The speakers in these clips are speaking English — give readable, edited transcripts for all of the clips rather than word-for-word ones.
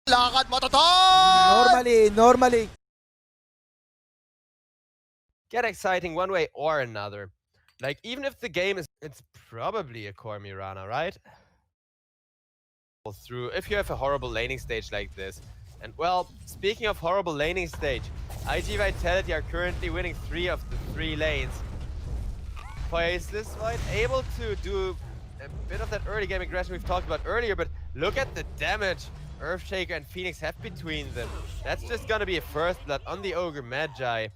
Lakad mo, Toton! Normally. Get exciting one way or another. Like, even if the game is, it's probably a core Mirana, right? Through if you have a horrible laning stage like this. And well, speaking of horrible laning stage, IG Vitality are currently winning 3 of the 3 lanes. Faceless Void able to do a bit of that early game aggression we've talked about earlier, but look at the damage Earthshaker and Phoenix have between them. That's just gonna be a first blood on the Ogre Magi.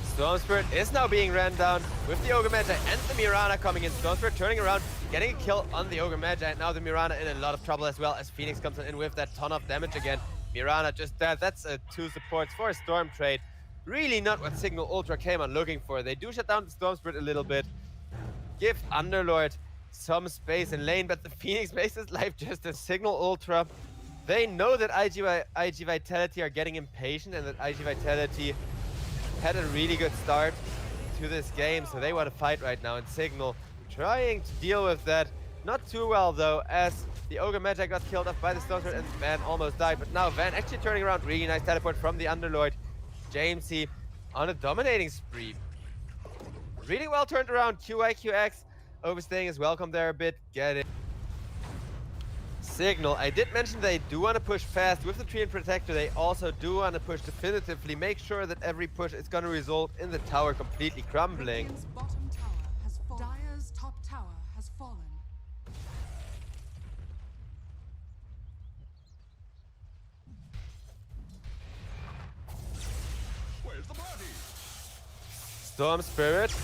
Storm Spirit is now being ran down with the Ogre Magi and the Mirana coming in. Storm Spirit turning around, getting a kill on the Ogre Magi, and now the Mirana in a lot of trouble as well as Phoenix comes in with that ton of damage again. Mirana just dead. That's 2 supports for a Storm trade. Really not what CIGNAL Ultra came on looking for. They do shut down the Storm Spirit a little bit. Give Underlord some space in lane, but the Phoenix makes his life just a CIGNAL Ultra. They know that IG Vitality are getting impatient and that IG Vitality had a really good start to this game, so they want to fight right now, and CIGNAL trying to deal with that. Not too well though, as the Ogre Magi got killed off by the Storm Spirit and Van almost died, but now Van actually turning around. Really nice teleport from the Underlord. Jamesy on a dominating spree. Really well turned around. QIQX overstaying is welcome there a bit. Get it. CIGNAL, I did mention they do want to push fast with the Treant Protector. They also do want to push definitively. Make sure that every push is going to result in the tower completely crumbling. Radiant's bottom tower has fallen. Dire's top tower has fallen. Where's the body? Storm Spirit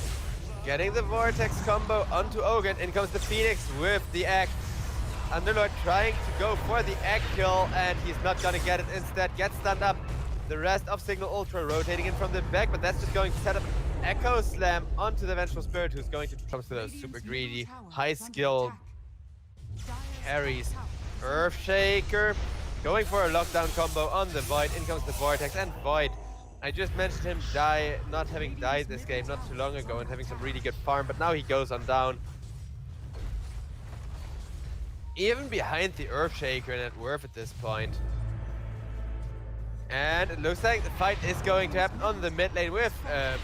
getting the Vortex combo onto Ogre. In comes the Phoenix with the Egg. Underlord trying to go for the Egg kill, and he's not gonna get it. Instead gets stunned up. The rest of CIGNAL Ultra rotating in from the back, but that's just going to set up Echo Slam onto the Vengeful Spirit, who's going to comes to those super greedy, high skill carries. Earthshaker going for a lockdown combo on the Void. In comes the Vortex, and Void, I just mentioned him not having died this game not too long ago and having some really good farm, but now he goes on down. Even behind the Earthshaker net worth at this point. And it looks like the fight is going to happen on the mid lane with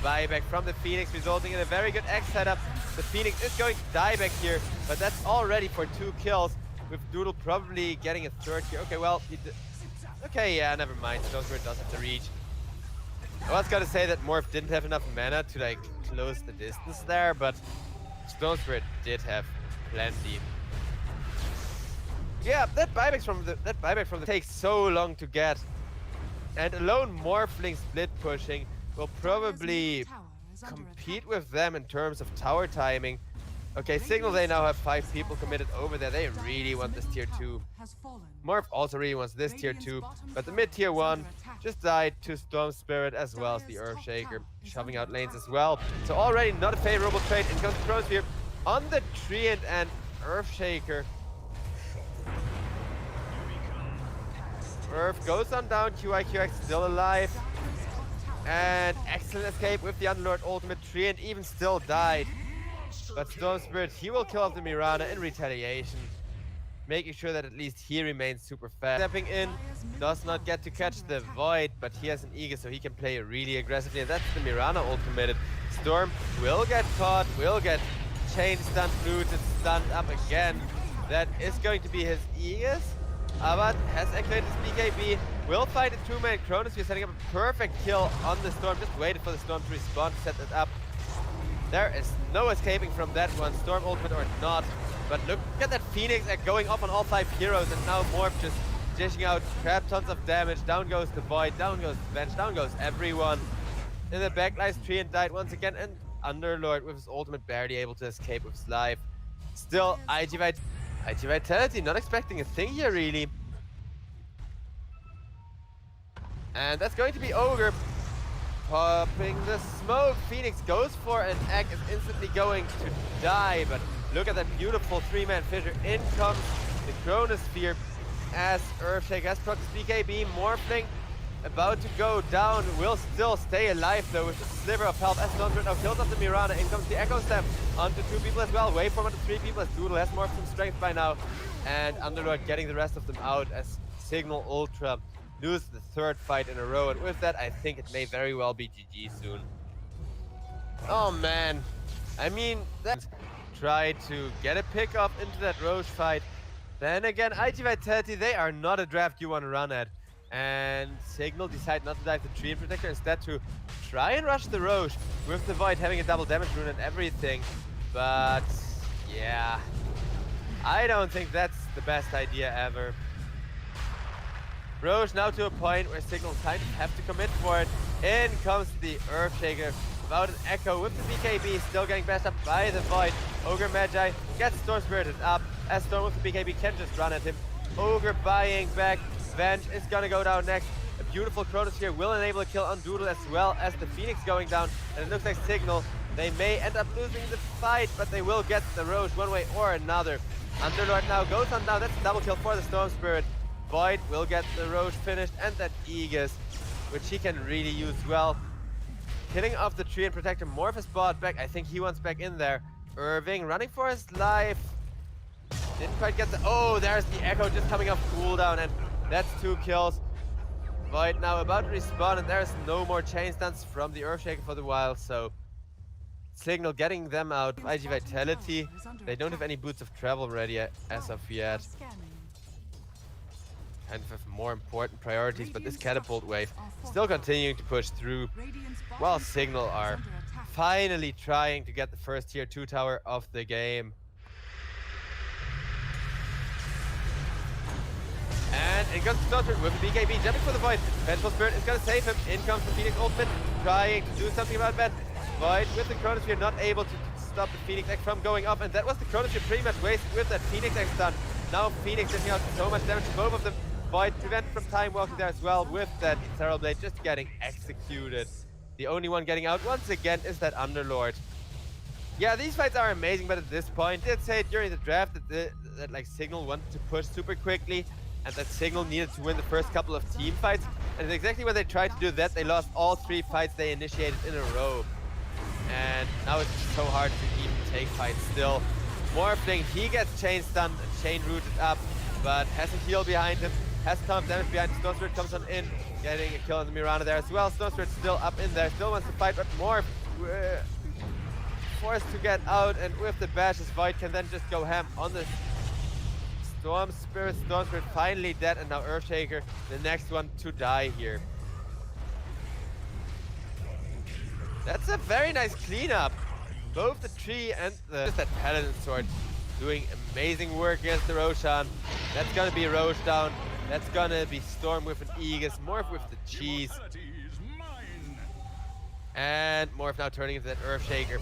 buyback from the Phoenix, resulting in a very good X setup. The Phoenix is going to die back here, but that's already for 2 kills, with Doodle probably getting a 3rd here. Okay, well, okay, yeah, never mind. Storm Spirit does have to reach. I was gonna say that Morph didn't have enough mana to like close the distance there, but Storm Spirit did have plenty. Yeah, that buyback from the takes so long to get, and alone Morphling split pushing will probably compete with them in terms of tower timing. Okay, CIGNAL, they now have 5 people committed over there. They really want this tier 2. Morph also really wants this tier 2, but the mid tier 1 just died to Storm Spirit as well as the Earthshaker, shoving out lanes as well. So already not a favorable trade. In comes the Chronosphere on the Treant, and Earthshaker. Earth goes on down, QIQX still alive. And excellent escape with the Underlord ultimate. Treant even still died. But Storm Spirit, he will kill off the Mirana in retaliation, making sure that at least he remains super fast. Stepping in, does not get to catch the Void, but he has an Eagle, so he can play really aggressively, and that's the Mirana ultimated. Storm will get caught, will get chain stunned, looted, stunned up again. That is going to be his Aegis. Abad has activated his BKB, will fight a 2-man Chronosphere, setting up a perfect kill on the Storm. Just waited for the Storm to respawn to set it up. There is no escaping from that one, Storm ultimate or not. But look at that Phoenix going off on all 5 heroes, and now Morph just dishing out crap tons of damage. Down goes the Void, down goes the Venge, down goes everyone. In the backlines, Treant died once again, and Underlord with his ultimate barely able to escape with his life. Still, IG Vitality not expecting a thing here really. And that's going to be Ogre. Popping the smoke. Phoenix goes for an egg, is instantly going to die, but look at that beautiful 3-man fissure. In comes the Chronosphere as Earthshaker has proc BKB. Morphling about to go down, will still stay alive though with just a sliver of health as Nondred now kills off the Mirana. In comes the Echo Stem onto 2 people as well. Waveform onto 3 people as Doodle has more of some strength by now. And Underlord getting the rest of them out as Signal Ultra lose the 3rd fight in a row. And with that, I think it may very well be GG soon. Oh man. I mean, that try to get a pick up into that Roche fight. Then again, IG Vitality, they are not a draft you want to run at. And Signal decide not to dive the Tree and Protector, instead to try and rush the Roche with the Void having a double damage rune and everything. But yeah, I don't think that's the best idea ever. Roche now to a point where Signal kind of have to commit for it. In comes the Earthshaker without an Echo with the BKB, still getting bashed up by the Void. Ogre Magi gets Storm Spirited up as Storm with the BKB can just run at him. Ogre buying back. Venge is gonna go down next. A beautiful Cronus here will enable a kill on Doodle as well as the Phoenix going down. And it looks like Signal, they may end up losing the fight, but they will get the Roche one way or another. Underlord now goes on down. That's a double kill for the Storm Spirit. Void will get the Roche finished and that Aegis, which he can really use well. Killing off the Tree and Protector. Morph is bought back. I think he wants back in there. Irving running for his life. Didn't quite get the... Oh, there's the Echo just coming off cooldown, and that's 2 kills. Void now about to respawn, and there's no more chain stunts from the Earthshaker for the while, so... Signal getting them out of IG Vitality. They don't have any boots of travel ready as of yet. Kind of have more important priorities, but this catapult wave still continuing to push through, while Signal are finally trying to get the first tier 2 tower of the game. And in comes the Doctor with the BKB, jumping for the Void. Vengeful Spirit is going to save him. In comes the Phoenix Ultimate, trying to do something about that. Void with the Chronosphere, not able to stop the Phoenix X from going up. And that was the Chronosphere pretty much wasted with that Phoenix X stun. Now Phoenix dishing out so much damage to both of them. Void prevented from time walking there as well with that Ethereal Blade just getting executed. The only one getting out once again is that Underlord. Yeah, these fights are amazing, but at this point, I did say during the draft that like Signal wanted to push super quickly, and that Signal needed to win the first couple of team fights. And exactly when they tried to do that, they lost all 3 fights they initiated in a row. And now it's so hard to even take fights still. Morphling, he gets chain stunned and chain rooted up, but has a heal behind him, has ton of damage behind him. Storm Spirit comes on in, getting a kill on the Mirana there as well. Storm Spirit still up in there, still wants to fight, but Morph forced to get out, and with the bashes, Void can then just go ham on the Storm Spirit. Storm Spirit finally dead, and now Earthshaker, the next one to die here. That's a very nice cleanup. Both the tree and just that Paladin sword doing amazing work against the Roshan. That's gonna be Roche down. That's gonna be Storm with an Aegis. Morph with the cheese. And Morph now turning into that Earthshaker.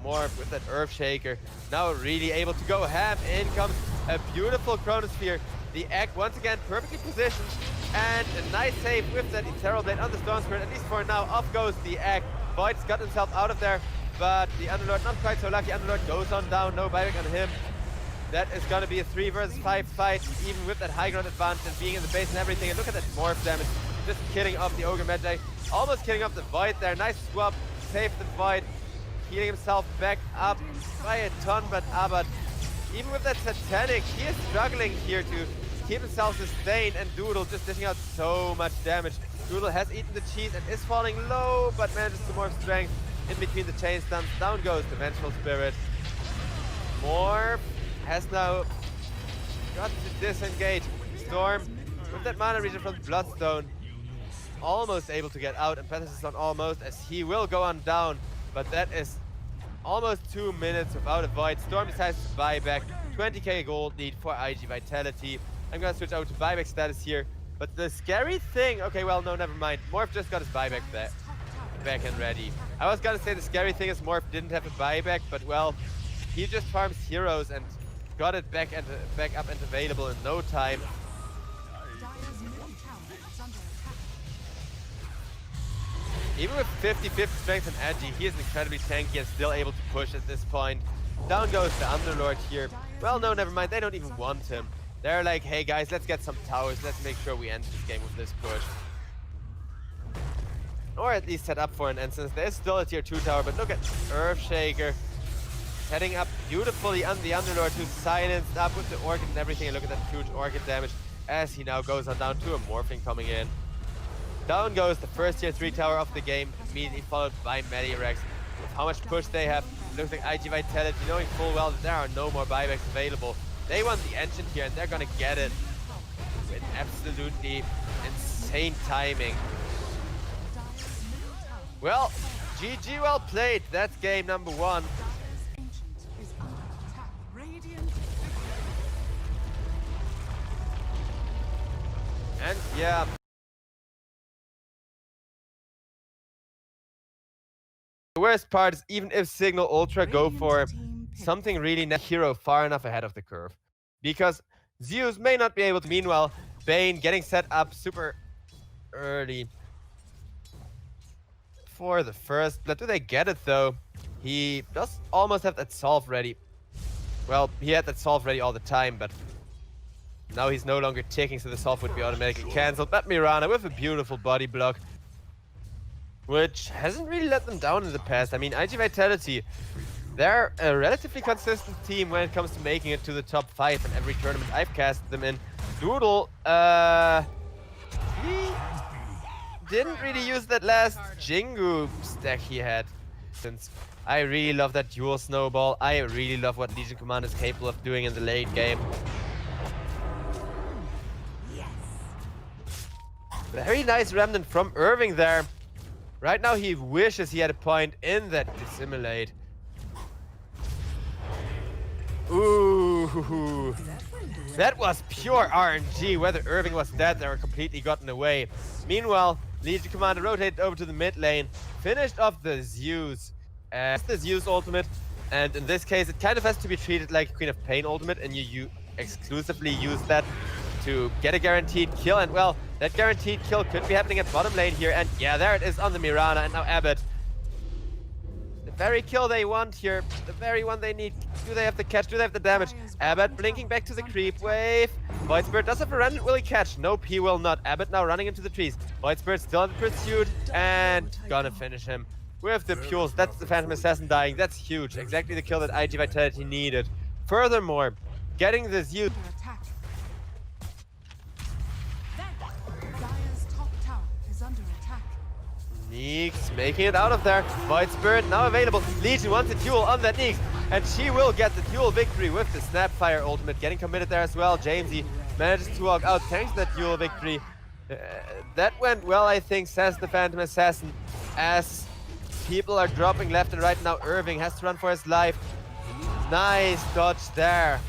Morph with that Earthshaker. Now really able to go ham. In comes a beautiful Chronosphere. The egg once again perfectly positioned. And a nice save with that Ethereal Blade on the Storm Spirit. At least for now, off goes the egg. Void's got himself out of there. But the Underlord not quite so lucky. Underlord goes on down. No buyback on him. That is going to be a 3 versus 5 fight. Even with that high ground advantage and being in the base and everything. And look at that Morph damage. Just killing off the Ogre Magi. Almost killing off the Void there. Nice swap. Save the Void. Healing himself back up by a ton. But even with that Satanic, he is struggling here to keep himself sustained. And Doodle just dishing out so much damage. Doodle has eaten the cheese and is falling low, but manages to morph strength in between the chain stuns. Down goes the Vengeful Spirit. Morph has now got to disengage. Storm with that mana regen from Bloodstone. Almost able to get out, and Pathos is on almost, as he will go on down. But that is almost 2 minutes without a Void. Storm decides to buy back. 20k gold lead for IG Vitality. I'm gonna switch over to buyback status here. But the scary thing, okay, well, no, never mind. Morph just got his buyback back and ready. I was gonna say the scary thing is Morph didn't have a buyback, but well, he just farms heroes and got it back up and available in no time. Even with 50-50 strength and agi, he is incredibly tanky and still able to push at this point. Down goes the Underlord here. Well, no, never mind. They don't even want him. They're like, hey guys, let's get some towers. Let's make sure we end this game with this push. Or at least set up for an instance. There's still a tier 2 tower, but look at Earthshaker heading up beautifully on the Underlord, who's silenced up with the Orchid and everything. And look at that huge Orchid damage as he now goes on down to a Morphing coming in. Down goes the first tier 3 tower of the game, immediately followed by Medirex. With how much push they have, it looks like IG Vitality, knowing full well that there are no more buybacks available. They want the engine here and they're gonna get it with absolutely insane timing. Well, GG, well played. That's game number 1. And yeah. The worst part is even if CIGNAL Ultra go for something really hero far enough ahead of the curve. Because Zeus may not be able to. Meanwhile, Bane getting set up super early for the first blood. Do they get it though? He does almost have that solve ready. Well, he had that solve ready all the time, but now he's no longer ticking, so the solve would be automatically cancelled. But Mirana with a beautiful body block, which hasn't really let them down in the past. I mean, IG Vitality, they're a relatively consistent team when it comes to making it to the top 5 in every tournament I've cast them in. Doodle, he didn't really use that last Jingu stack he had. Since I really love that dual snowball. I really love what Legion Commander is capable of doing in the late game. Very nice Remnant from Irving there. Right now he wishes he had a point in that Dissimulate. Ooh, that was pure RNG. Whether Irving was dead or completely gotten away. Meanwhile, Legion Commander rotated over to the mid lane, finished off the Zeus. The Zeus ultimate, and in this case it kind of has to be treated like Queen of Pain ultimate, and you exclusively use that to get a guaranteed kill. And well, that guaranteed kill could be happening at bottom lane here, and yeah, there it is on the Mirana. And now Abbott, the very kill they want here, the very one they need. Do they have the catch? Do they have the damage? Abbott blinking back to the creep wave. Void Spirit does have a remnant. Will he catch? Nope, he will not. Abbott now running into the trees. Void Spirit still in pursuit and gonna finish him with the Pules. That's the Phantom Assassin dying. That's huge. Exactly the kill that IG Vitality needed. Furthermore, getting this Zeus. Neeks making it out of there. Void Spirit now available. Legion wants a duel on that Neeks, and she will get the duel victory with the Snapfire ultimate. Getting committed there as well. Jamesy manages to walk out thanks to that duel victory. That went well, I think, says the Phantom Assassin, as people are dropping left and right now. Irving has to run for his life. Nice dodge there.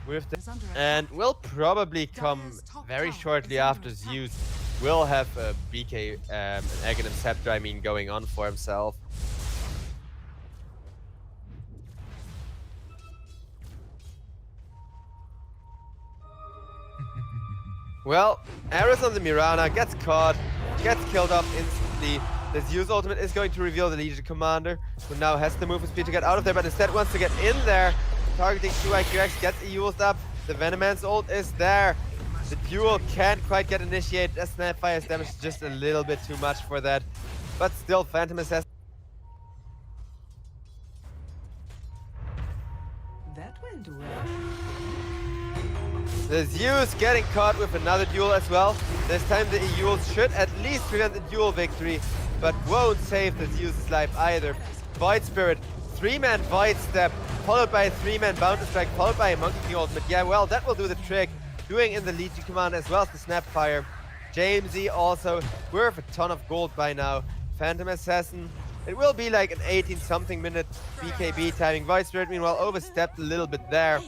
With the, and will probably come very shortly after Zeus will have a BK, an Aghanim Scepter, I mean, going on for himself. Well, Ares on the Mirana gets caught, gets killed off instantly. The Zeus ultimate is going to reveal the Legion Commander, who now has the movement speed to get out of there, but instead wants to get in there. Targeting QIQX, gets used up. The Venomance ult is there. The duel can't quite get initiated as Snapfire's damage is just a little bit too much for that. But still, Phantom Assassin. That went well. The Zeus getting caught with another duel as well. This time the Eul's should at least prevent the duel victory, but won't save the Zeus's life either. Void Spirit, 3-man Void Step, followed by a 3-man Bounty Strike, followed by a Monkey King ultimate. Yeah, well, that will do the trick. Doing in the Legion Commander as well as the Snapfire. Jamesy also worth a ton of gold by now. Phantom Assassin, it will be like an 18-something minute BKB timing. Void Spirit, meanwhile, overstepped a little bit there.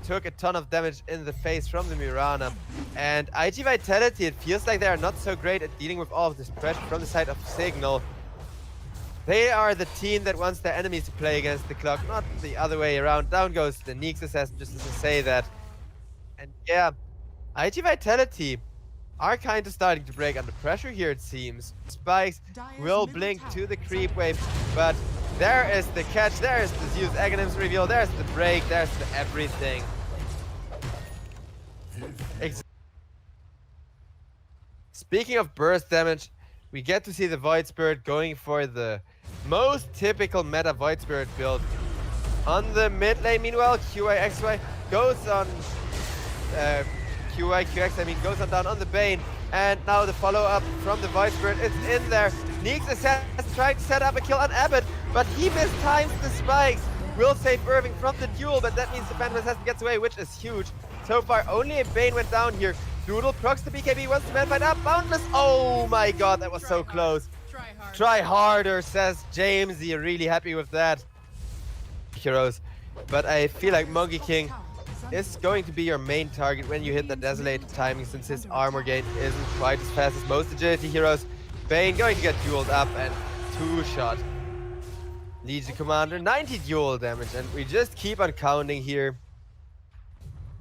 Took a ton of damage in the face from the Mirana. And IG Vitality, it feels like they are not so great at dealing with all of this pressure from the side of CIGNAL. They are the team that wants their enemies to play against the clock, not the other way around. Down goes the Neeks Assassin, just to say that. And yeah, IG Vitality are kind of starting to break under pressure here, it seems. Spikes will blink to the creep wave, but there is the catch, there is the Zeus Aghanim's reveal, there's the break, there's the everything. Speaking of burst damage, we get to see the Void Spirit going for the most typical meta Void Spirit build. On the mid lane, meanwhile, QIXY goes on QIQX, goes on down on the Bane. And now the follow-up from the Void Spirit is in there. Neeks is trying to set up a kill on Abbott, but he mistimes the spikes. Will save Irving from the duel, but that means the Phantom Assassin gets away, which is huge. So far, only a Bane went down here. Doodle procs the BKB, wants to man fight up. Boundless, oh my god, that was so close. Try harder, says James. You're really happy with that. Heroes. But I feel like Monkey King is going to be your main target when you hit the Desolated timing, since his armor gain isn't quite as fast as most agility heroes. Bane going to get dueled up and 2-shot. Legion Commander, 90 duel damage, and we just keep on counting here.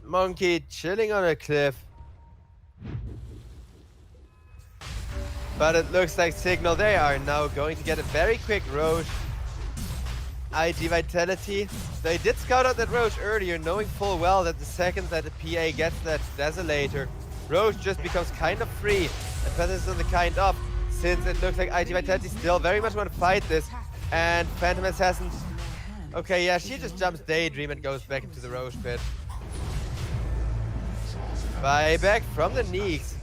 Monkey chilling on a cliff. But it looks like CIGNAL, they are now going to get a very quick Roche. IG Vitality. They did scout out that Roche earlier, knowing full well that the second that the PA gets that Desolator, Roche just becomes kind of free. And passes on the kind of, since it looks like IG Vitality still very much want to fight this. And Phantom Assassin, okay, yeah, she just jumps Daydream and goes back into the Roche pit. Buyback from the Neeks.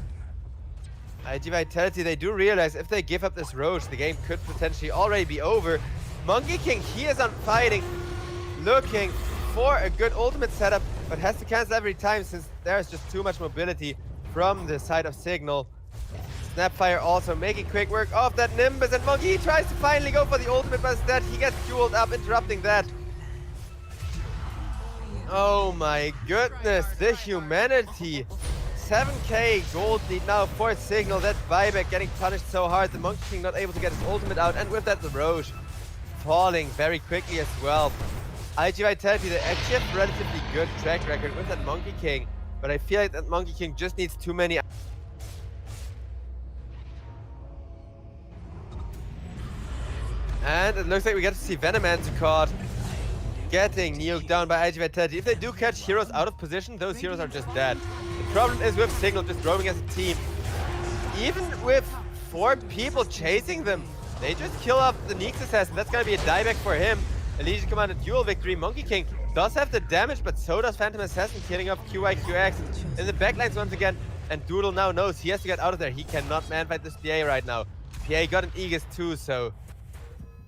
IG Vitality, they do realize if they give up this Roche, the game could potentially already be over. Monkey King, he is on fighting, looking for a good ultimate setup, but has to cancel every time since there's just too much mobility from the side of CIGNAL. Snapfire also making quick work of that Nimbus, and Monkey tries to finally go for the ultimate, but instead he gets dueled up, interrupting that. Oh my goodness, the humanity. 7k gold lead now for CIGNAL. That buyback getting punished so hard, the Monkey King not able to get his ultimate out, and with that the Roche falling very quickly as well. IG Vitality, they actually have relatively good track record with that Monkey King, but I feel like that Monkey King just needs too many. And it looks like we get to see Venomancer caught, getting nuked down by IG Vitality. If they do catch heroes out of position, those heroes are just dead. The problem is with CIGNAL just roaming as a team. Even with 4 people chasing them, they just kill off the Neeks Assassin. That's gonna be a dieback for him. A Legion Commander duel victory. Monkey King does have the damage, but so does Phantom Assassin, killing off QIQX in the backlines once again. And Doodle now knows he has to get out of there. He cannot manfight this PA right now. PA got an Aegis too, so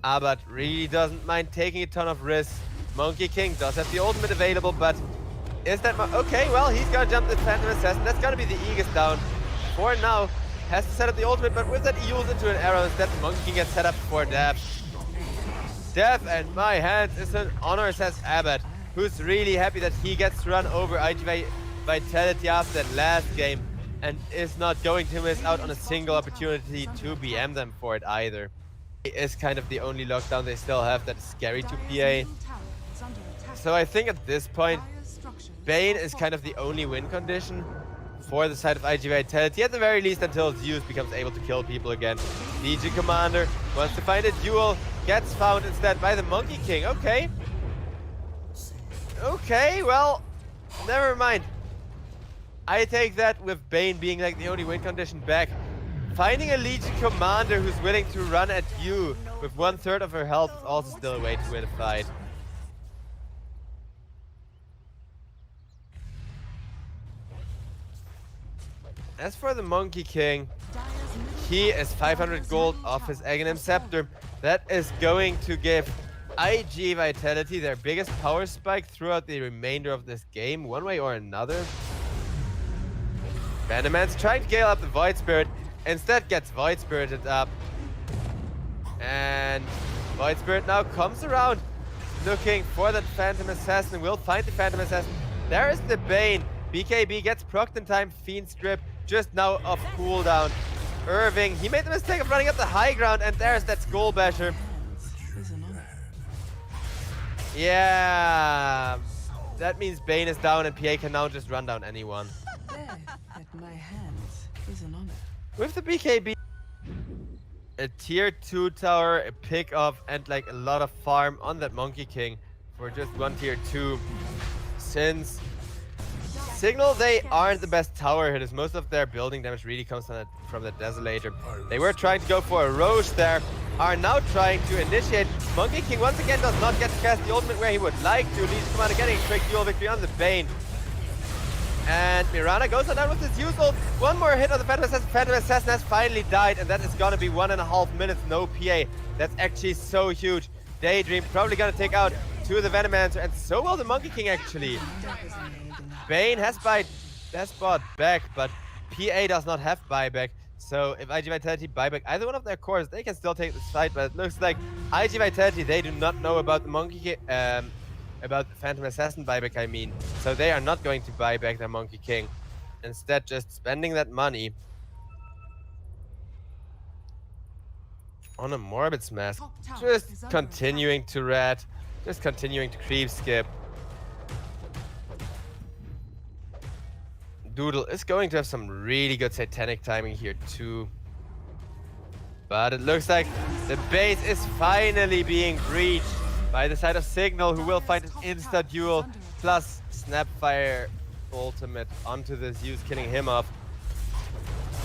Abad really doesn't mind taking a ton of risks. Monkey King does have the ultimate available, but is that okay? Well, he's gonna jump the Phantom Assassin. That's gonna be the Aegis down for now. Has to set up the ultimate, but with that he uses into an arrow instead. Monkey King gets set up for Death. Death and my hands is an honor, says Abad, who's really happy that he gets to run over IG Vitality after that last game and is not going to miss out on a single opportunity to BM them for it either. It is kind of the only lockdown they still have that is scary to PA. So I think at this point, Bane is kind of the only win condition for the side of IG Vitality, at the very least until Zeus becomes able to kill people again. Legion Commander wants to find a duel, gets found instead by the Monkey King. Okay. Okay, well, never mind. I take that with Bane being like the only win condition back. Finding a Legion Commander who's willing to run at you with 1/3 of her health is also still a way to win a fight. As for the Monkey King, he is 500 gold off his Aghanim Scepter. That is going to give IG Vitality their biggest power spike throughout the remainder of this game, one way or another. Venomancer trying to gale up the Void Spirit, instead gets Void Spirited up. And Void Spirit now comes around, looking for that Phantom Assassin. Will find the Phantom Assassin. There is the Bane. BKB gets procced in time. Fiend Strip just now off cooldown. Irving, he made the mistake of running up the high ground, and there's that Skull Basher. Yeah, that means Bane is down and PA can now just run down anyone. There, at my hands, is an honor. With the BKB, a tier 2 tower, a pick off, and like a lot of farm on that Monkey King for just one tier 2. Since CIGNAL, they aren't the best tower hitters. Most of their building damage really comes from the Desolator. They were trying to go for a Roche there, are now trying to initiate. Monkey King once again does not get to cast the ultimate where he would like to. Legion Commander getting a quick duel victory on the Bane. And Mirana goes on down with his use ult. One more hit on the Phantom Assassin. Phantom Assassin has finally died, and that is gonna be 1.5 minutes, no PA. That's actually so huge. Daydream probably gonna take out two of the Venomancer, and so will the Monkey King actually. Bane has bought back, but PA does not have buyback. So if IG Vitality buyback either one of their cores, they can still take this fight. But it looks like IG Vitality, they do not know about the Monkey King, about the Phantom Assassin buyback, I mean. So they are not going to buy back their Monkey King. Instead, just spending that money on a Morbid's Mask. Just continuing to rat. Just continuing to creep skip. Doodle is going to have some really good Satanic timing here too. But it looks like the base is finally being breached by the side of CIGNAL, who will find an insta-duel plus Snapfire ultimate onto the Zeus, killing him off.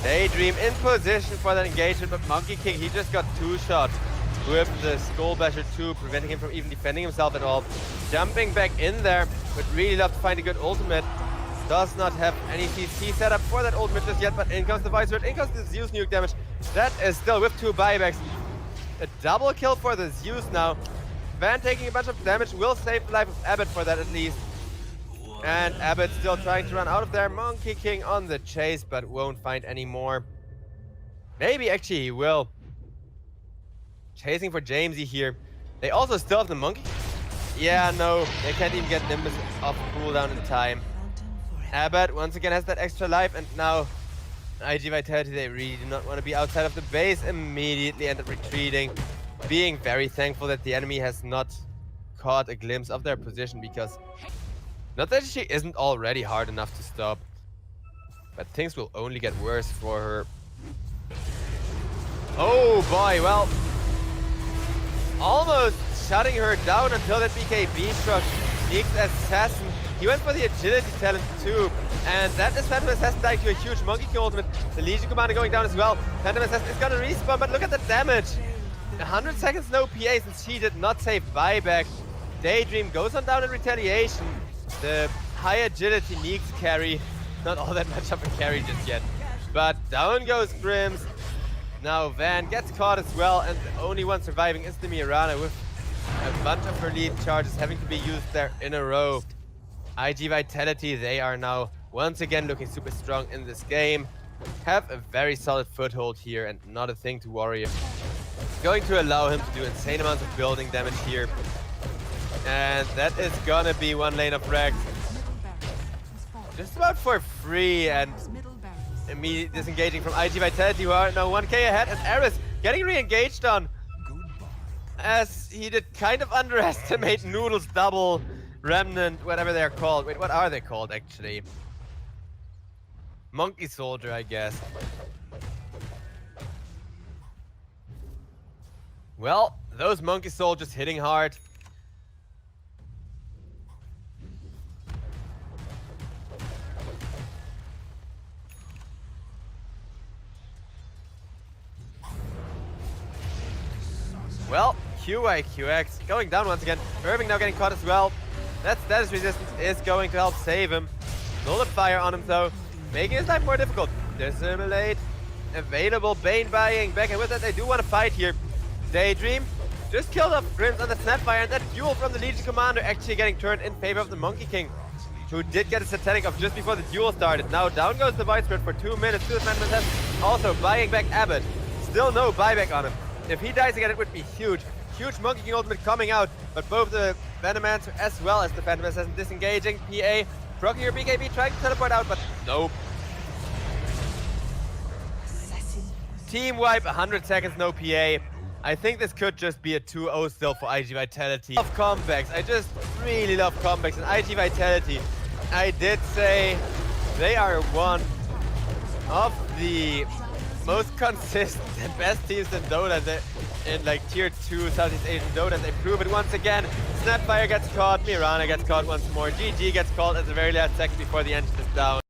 Daydream in position for that engagement, but Monkey King, he just got two-shot with the Skull Basher 2, preventing him from even defending himself at all. Jumping back in there, but really love to find a good ultimate. Does not have any CC set up for that ultimate just yet, but in comes the VIrtus, in comes the Zeus nuke damage. That is still with two buybacks. A double kill for the Zeus now. Van taking a bunch of damage will save the life of Abbott for that at least. And Abbott still trying to run out of there. Monkey King on the chase, but won't find any more. Maybe actually he will. Chasing for Jamesy here. They also still have the Monkey. Yeah, no, they can't even get Nimbus off cooldown in time. Abbott once again has that extra life, and now IG Vitality, they really do not want to be outside of the base. Immediately end up retreating, being very thankful that the enemy has not caught a glimpse of their position, because not that she isn't already hard enough to stop, but things will only get worse for her. Oh boy, well, almost shutting her down until that BKB struck. Sneaks Assassin. He went for the agility talent too, and that is Phantom Assassin dying to a huge Monkey King ultimate. The Legion Commander going down as well. Phantom Assassin is gonna respawn, but look at the damage. 100 seconds no PA since she did not save buyback. Daydream goes on down in retaliation. The high agility needs carry. Not all that much of a carry just yet. But down goes Grims. Now Van gets caught as well, and the only one surviving is the Mirana, with a bunch of her lead charges having to be used there in a row. IG Vitality, they are now once again looking super strong in this game. Have a very solid foothold here and not a thing to worry about. Going to allow him to do insane amounts of building damage here. And that is gonna be one lane of Rex. Just about for free, and immediately disengaging from IG Vitality, who are now 1k ahead, and Eris getting re-engaged on, as he did kind of underestimate Noodle's double Remnant, whatever they're called. Wait, what are they called actually? Monkey Soldier, I guess. Well, those Monkey Soldiers hitting hard. Well, QIQX going down once again. Irving now getting caught as well. That status resistance is going to help save him. Nullifier on him though, making his life more difficult. Dissimulate, available Bane buying back, and with that they do want to fight here. Daydream just killed off Grims on the Snapfire, and that duel from the Legion Commander actually getting turned in favor of the Monkey King, who did get a Satanic off just before the duel started. Now down goes the VIrtus for 2 minutes to the Phantom Assassin. Also buying back Abbott. Still no buyback on him. If he dies again, it would be huge. Huge Monkey King ultimate coming out, but both the Venomancer as well as the Phantom Assassin disengaging. PA proccing your BKB, trying to teleport out, but nope. Team wipe, 100 seconds, no PA. I think this could just be a 2-0 still for IG Vitality. I love comebacks. I just really love comebacks. And IG Vitality, I did say they are one of the most consistent and best teams in Dota, in like tier 2 Southeast Asian Dota. They prove it once again. Snapfire gets caught, Mirana gets caught once more, GG gets called at the very last second before the engine is down.